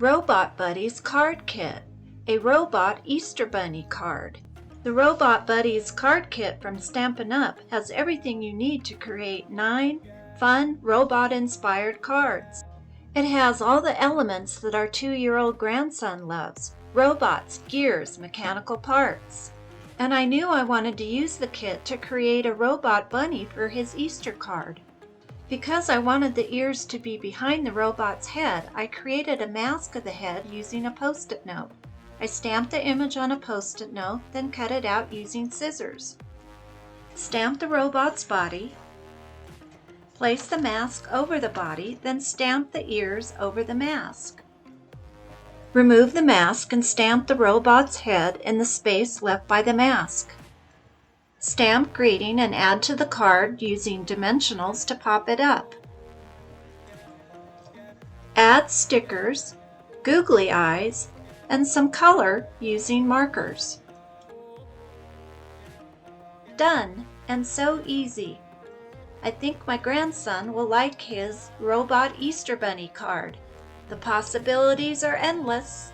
Robot Buddies Card Kit, a Robot Easter Bunny card. The Robot Buddies card kit from Stampin' Up! Has everything you need to create 9 fun robot-inspired cards. It has all the elements that our 2-year-old grandson loves: robots, gears, mechanical parts. And I knew I wanted to use the kit to create a robot bunny for his Easter card. Because I wanted the ears to be behind the robot's head, I created a mask of the head using a Post-it note. I stamped the image on a Post-it note, then cut it out using scissors. Stamp the robot's body. Place the mask over the body, then stamp the ears over the mask. Remove the mask and stamp the robot's head in the space left by the mask. Stamp greeting and add to the card using dimensionals to pop it up. Add stickers, googly eyes, and some color using markers. Done, and so easy. I think my grandson will like his Robot Easter Bunny card. The possibilities are endless.